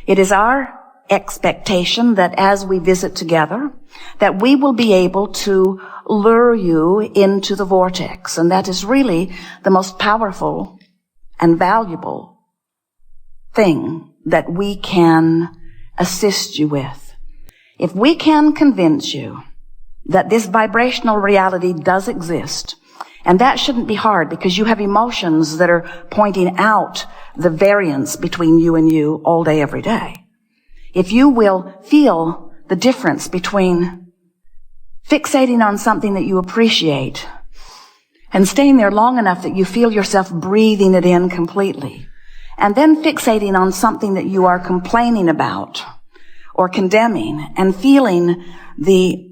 It is our expectation that as we visit together, that we will be able to lure you into the vortex. And that is really the most powerful and valuable thing that we can assist you with. If we can convince you that this vibrational reality does exist, and that shouldn't be hard because you have emotions that are pointing out the variance between you and you all day, every day. If you will feel the difference between fixating on something that you appreciate and staying there long enough that you feel yourself breathing it in completely, and then fixating on something that you are complaining about or condemning and feeling the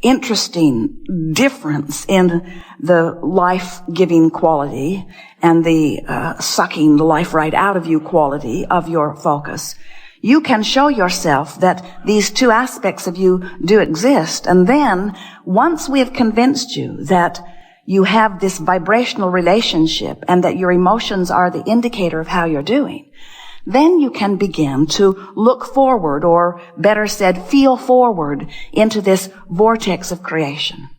interesting difference in the life-giving quality and the sucking the life right out of you quality of your focus, you can show yourself that these two aspects of you do exist. And then, once we have convinced you that you have this vibrational relationship and that your emotions are the indicator of how you're doing, then you can begin to look forward, or better said, feel forward into this vortex of creation.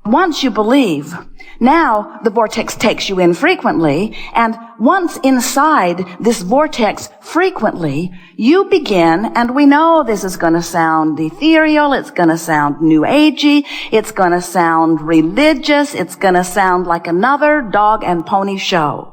Once you believe, now the vortex takes you in frequently, and once inside this vortex frequently, you begin, and we know this is going to sound ethereal, it's going to sound new agey, it's going to sound religious, it's going to sound like another dog and pony show.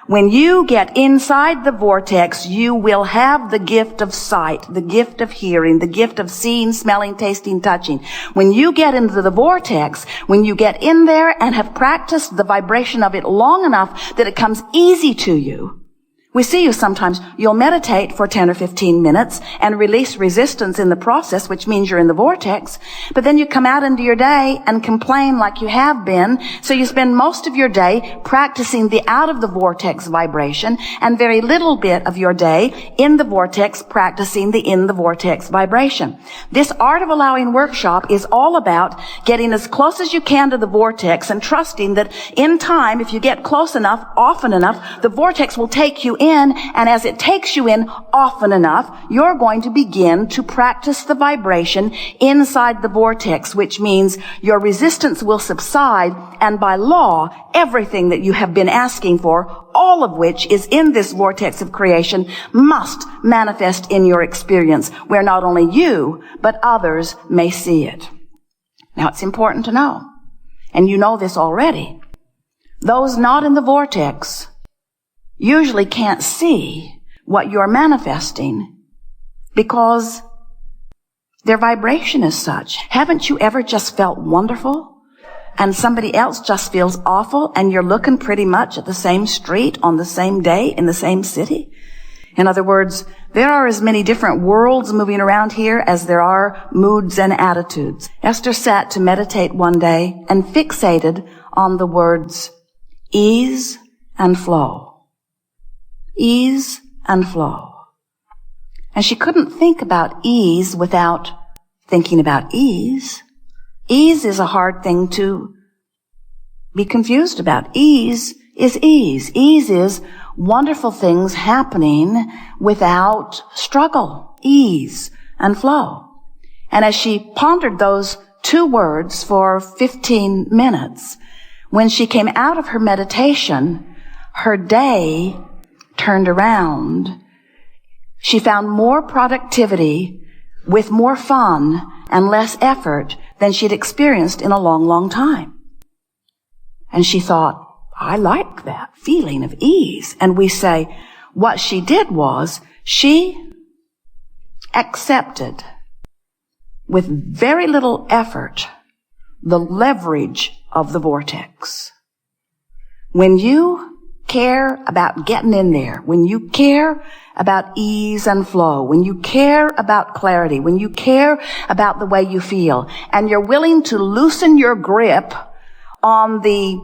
When you get inside the vortex, you will have the gift of sight, the gift of hearing, the gift of seeing, smelling, tasting, touching. When you get into the vortex, when you get in there and have practiced the vibration of it long enough that it comes easy to you, we see you sometimes, you'll meditate for 10 or 15 minutes and release resistance in the process, which means you're in the vortex, but then you come out into your day and complain like you have been, so you spend most of your day practicing the out of the vortex vibration and very little bit of your day in the vortex practicing the in the vortex vibration. This Art of Allowing workshop is all about getting as close as you can to the vortex and trusting that in time, if you get close enough, often enough, the vortex will take you in, and as it takes you in often enough, you're going to begin to practice the vibration inside the vortex, which means your resistance will subside, and by law, everything that you have been asking for, all of which is in this vortex of creation, must manifest in your experience, where not only you, but others may see it. Now, it's important to know, and you know this already, those not in the vortex usually can't see what you're manifesting because their vibration is such. Haven't you ever just felt wonderful and somebody else just feels awful and you're looking pretty much at the same street on the same day in the same city? In other words, there are as many different worlds moving around here as there are moods and attitudes. Esther sat to meditate one day and fixated on the words ease and flow. Ease and flow. And she couldn't think about ease without thinking about ease. Ease is a hard thing to be confused about. Ease is ease. Ease is wonderful things happening without struggle. Ease and flow. And as she pondered those two words for 15 minutes, when she came out of her meditation, her day turned around. She found more productivity with more fun and less effort than she'd experienced in a long, long time. And she thought, I like that feeling of ease. And we say, what she did was she accepted with very little effort the leverage of the vortex. When you care about getting in there, when you care about ease and flow, when you care about clarity, when you care about the way you feel, and you're willing to loosen your grip on the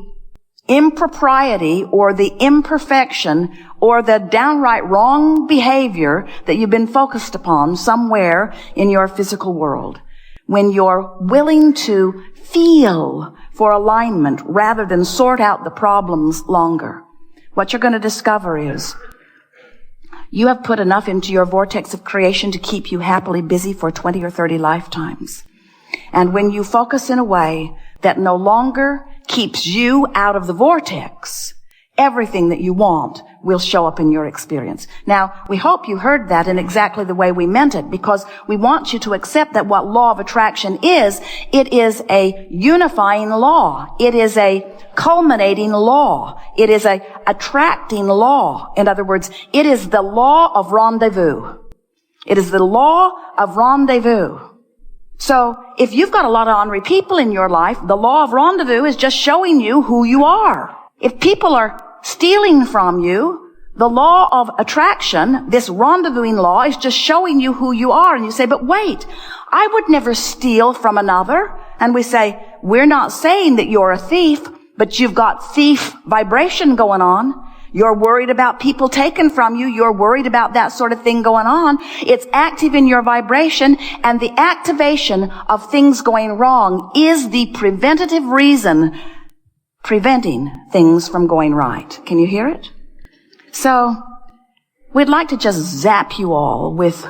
impropriety or the imperfection or the downright wrong behavior that you've been focused upon somewhere in your physical world, when you're willing to feel for alignment rather than sort out the problems longer, what you're going to discover is You have put enough into your vortex of creation to keep you happily busy for 20 or 30 lifetimes. And when you focus in a way that no longer keeps you out of the vortex, everything that you want will show up in your experience. Now, we hope you heard that in exactly the way we meant it, because we want you to accept that what law of attraction is, it is a unifying law. It is a culminating law. It is a attracting law. In other words, it is the law of rendezvous. It is the law of rendezvous. So, if you've got a lot of ornery people in your life, the law of rendezvous is just showing you who you are. If people are stealing from you, the law of attraction, this rendezvousing law, is just showing you who you are. And you say, but wait, I would never steal from another. And we say, we're not saying that you're a thief, but you've got thief vibration going on. You're worried about people taken from you. You're worried about that sort of thing going on. It's active in your vibration, and the activation of things going wrong is the preventative reason preventing things from going right. Can you hear it? So, we'd like to just zap you all with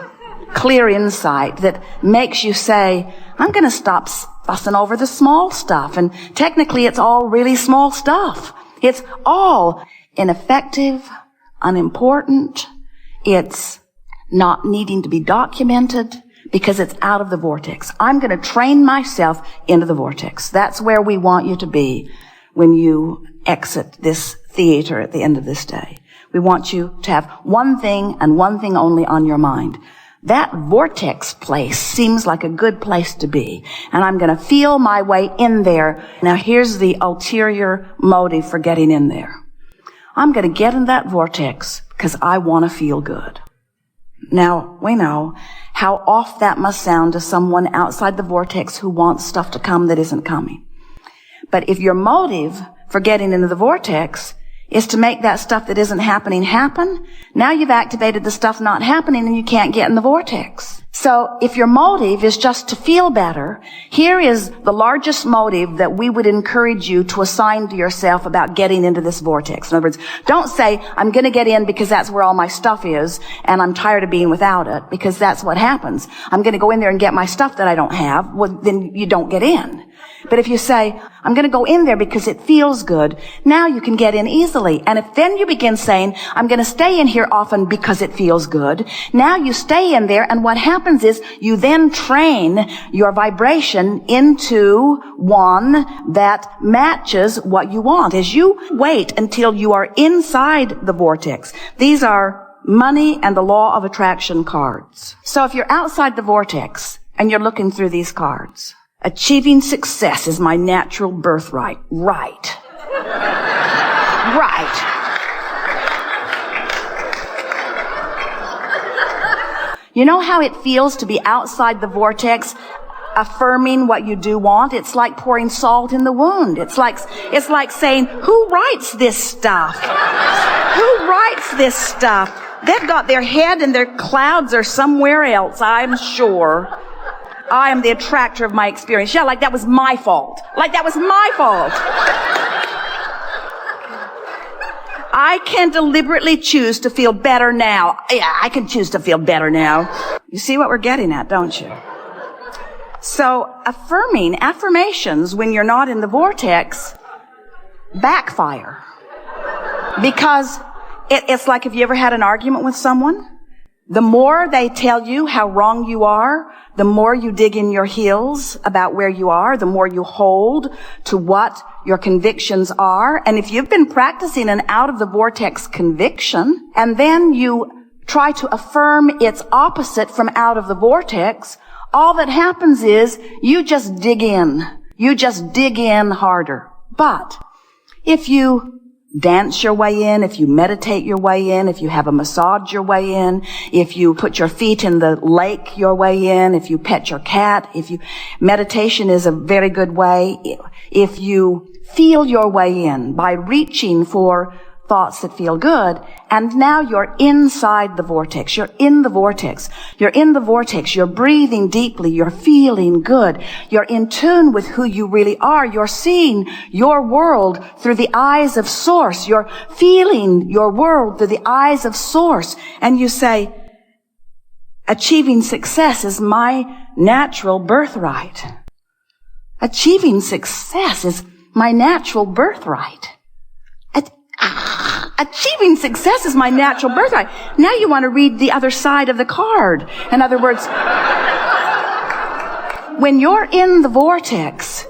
clear insight that makes you say, I'm going to stop fussing over the small stuff. And technically, it's all really small stuff. It's all ineffective, unimportant. It's not needing to be documented because it's out of the vortex. I'm going to train myself into the vortex. That's where we want you to be when you exit this theater at the end of this day. We want you to have one thing and one thing only on your mind. That vortex place seems like a good place to be, and I'm going to feel my way in there. Now here's the ulterior motive for getting in there. I'm going to get in that vortex because I want to feel good. Now, we know how off that must sound to someone outside the vortex who wants stuff to come that isn't coming. But if your motive for getting into the vortex is to make that stuff that isn't happening happen, now you've activated the stuff not happening and you can't get in the vortex. So if your motive is just to feel better, here is the largest motive that we would encourage you to assign to yourself about getting into this vortex. In other words, don't say, I'm going to get in because that's where all my stuff is and I'm tired of being without it, because that's what happens. I'm going to go in there and get my stuff that I don't have. Well, then you don't get in. But if you say, I'm going to go in there because it feels good, now you can get in easily. And if then you begin saying, I'm going to stay in here often because it feels good, now you stay in there, and what happens is you then train your vibration into one that matches what you want. As you wait until you are inside the vortex, these are money and the law of attraction cards. So if you're outside the vortex and you're looking through these cards, achieving success is my natural birthright. Right. Right. You know how it feels to be outside the vortex, affirming what you do want? It's like pouring salt in the wound. It's like saying, who writes this stuff? Who writes this stuff? They've got their head and their clouds are somewhere else, I'm sure. I am the attractor of my experience. Yeah, like that was my fault. Like that was my fault. I can deliberately choose to feel better now. Yeah, I can choose to feel better now. You see what we're getting at, don't you? So affirmations when you're not in the vortex backfire. Because it's like, if you ever had an argument with someone, the more they tell you how wrong you are, the more you dig in your heels about where you are, the more you hold to what your convictions are. And if you've been practicing an out of the vortex conviction, and then you try to affirm its opposite from out of the vortex, all that happens is you just dig in. You just dig in harder. But if you dance your way in, if you meditate your way in, if you have a massage your way in, if you put your feet in the lake your way in, if you pet your cat, meditation is a very good way. If you feel your way in by reaching for thoughts that feel good, and now you're inside the vortex. You're in the vortex. You're in the vortex. You're breathing deeply. You're feeling good. You're in tune with who you really are. You're seeing your world through the eyes of Source. You're feeling your world through the eyes of Source. And you say, achieving success is my natural birthright. Achieving success is my natural birthright. Achieving success is my natural birthright. Now you want to read the other side of the card. In other words, when you're in the vortex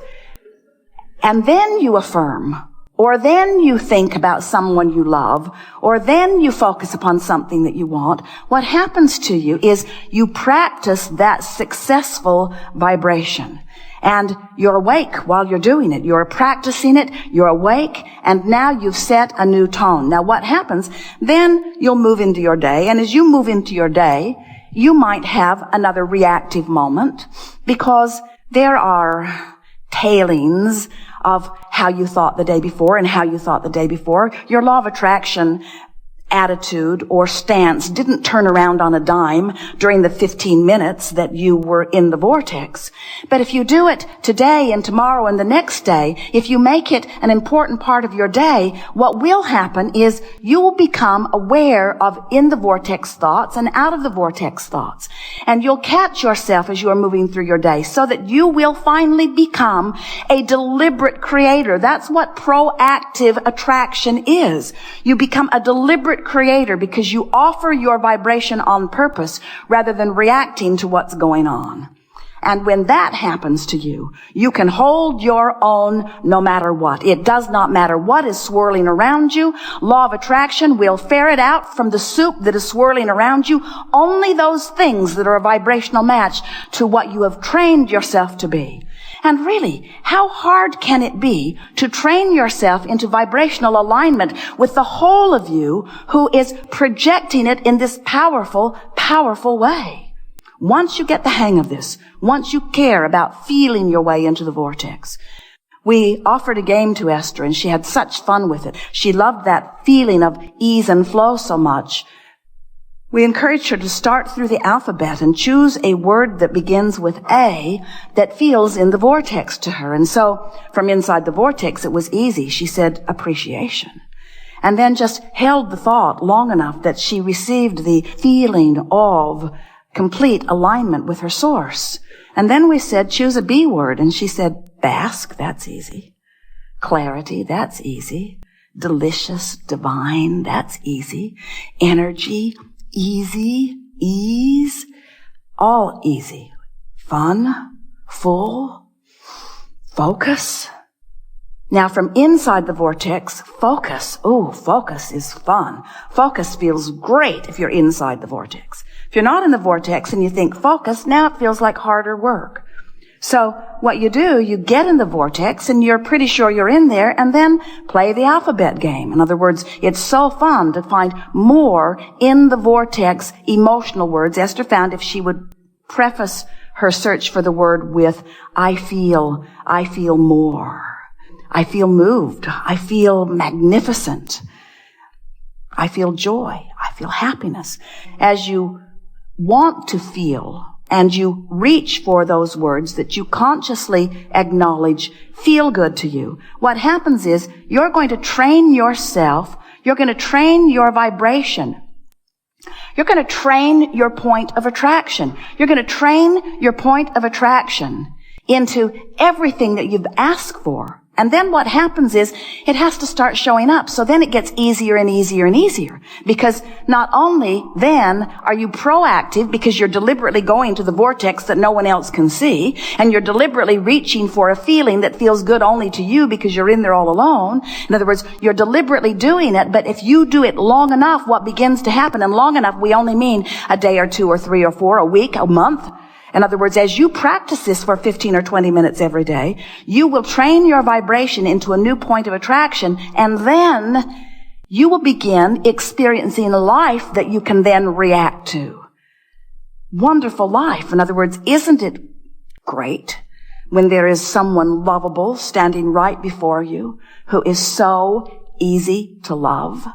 and then you affirm, or then you think about someone you love, or then you focus upon something that you want, what happens to you is you practice that successful vibration. And you're awake while you're doing it. You're practicing it. You're awake. And now you've set a new tone. Now what happens? Then you'll move into your day. And as you move into your day, you might have another reactive moment because there are tailings of how you thought the day before and how you thought the day before. Your law of attraction attitude or stance didn't turn around on a dime during the 15 minutes that you were in the vortex. But if you do it today and tomorrow and the next day, if you make it an important part of your day, what will happen is you will become aware of in the vortex thoughts and out of the vortex thoughts. And you'll catch yourself as you are moving through your day so that you will finally become a deliberate creator. That's what proactive attraction is. You become a deliberate creator because you offer your vibration on purpose rather than reacting to what's going on. And when that happens to you, you can hold your own no matter what. It does not matter what is swirling around you. Law of attraction will ferret out from the soup that is swirling around you only those things that are a vibrational match to what you have trained yourself to be. And really, how hard can it be to train yourself into vibrational alignment with the whole of you who is projecting it in this powerful, powerful way? Once you get the hang of this, once you care about feeling your way into the vortex. We offered a game to Esther and she had such fun with it. She loved that feeling of ease and flow so much. We encouraged her to start through the alphabet and choose a word that begins with A that feels in the vortex to her. And so from inside the vortex, it was easy. She said appreciation. And then just held the thought long enough that she received the feeling of complete alignment with her source. And then we said, choose a B word. And she said, bask, that's easy. Clarity, that's easy. Delicious, divine, that's easy. Energy, easy, ease, all easy. Fun, full, focus. Now from inside the vortex, focus. Oh, focus is fun. Focus feels great if you're inside the vortex. If you're not in the vortex and you think focus, now it feels like harder work. So what you do, you get in the vortex and you're pretty sure you're in there and then play the alphabet game. In other words, it's so fun to find more in the vortex emotional words. Esther found if she would preface her search for the word with, I feel more. I feel moved. I feel magnificent. I feel joy. I feel happiness. As you want to feel and you reach for those words that you consciously acknowledge feel good to you, what happens is you're going to train yourself, you're going to train your vibration. You're going to train your point of attraction. You're going to train your point of attraction into everything that you've asked for. And then what happens is it has to start showing up. So then it gets easier and easier and easier. Because not only then are you proactive because you're deliberately going to the vortex that no one else can see, and you're deliberately reaching for a feeling that feels good only to you because you're in there all alone. In other words, you're deliberately doing it, but if you do it long enough, what begins to happen, and long enough, we only mean a day or two or three or four, a week, a month. In other words, as you practice this for 15 or 20 minutes every day, you will train your vibration into a new point of attraction, and then you will begin experiencing a life that you can then react to. Wonderful life. In other words, isn't it great when there is someone lovable standing right before you who is so easy to love.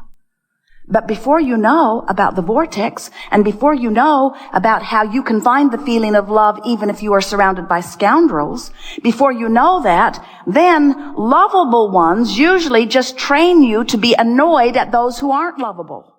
But before you know about the vortex, and before you know about how you can find the feeling of love even if you are surrounded by scoundrels, before you know that, then lovable ones usually just train you to be annoyed at those who aren't lovable.